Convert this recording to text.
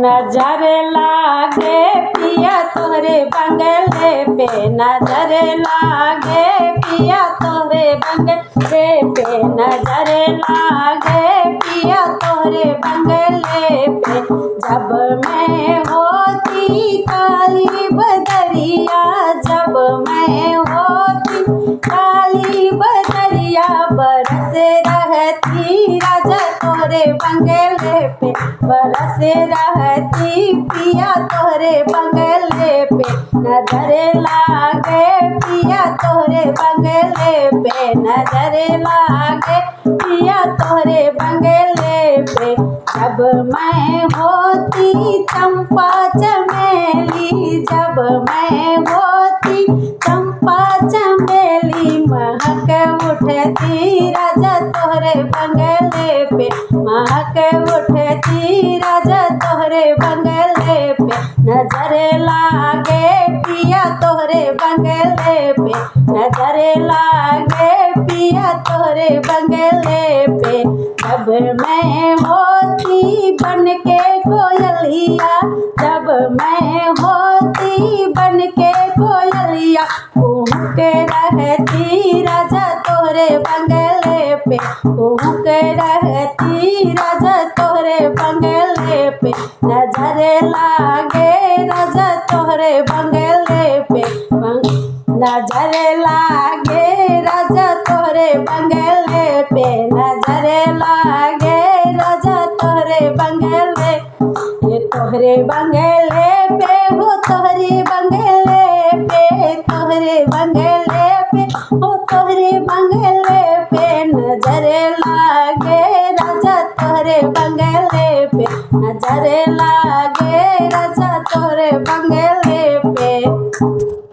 नजर लागे पिया तोहरे बंगले पे, नजर लागे पिया तोहरे बंगले पे, नजर लागे पिया तोहरे बंगले पे। जब मैं होती काली बदरिया, जब मैं होती काली बदरिया, बरस रहती राजा तोहरे बंगले पे, बरस रहती पिया तोहरे बंगले पे। नजर लागे पिया तोहरे बंगले पे, नजर लागे पिया तोहरे बंगले पे। जब मैं होती चंपा चमेली, जब मैं होती चंपा चमेली, महक उठती राजा तोहरे बंगले पे, महक उठती राजा तोहरे बंगले पे। नजर लागे पिया तोहरे बंगले पे, नजर लागे पिया तोहरे बंगले पे। जब मैं होती बन के कोयलिया, जब मैं होती बन के कोयलिया, कुहक रहती राजा तोहरे बंगले पे, कुहक रहती राजा तोहरे बंगले पे। नजर लागे राजा तोहरे बंगले पे, नजर लागे राजा तोहरे बंगले पे, नजर लागे राजा तोहरे बंगले। ये तोहरे बंगले पे हो, तोहरे बंगले पे, तोहरे बंगले पे हो, तोहरे बंगले पे। नजर लागे राजा तोहरे बंगले पे, नजर लागे राजा तोहरे बंगले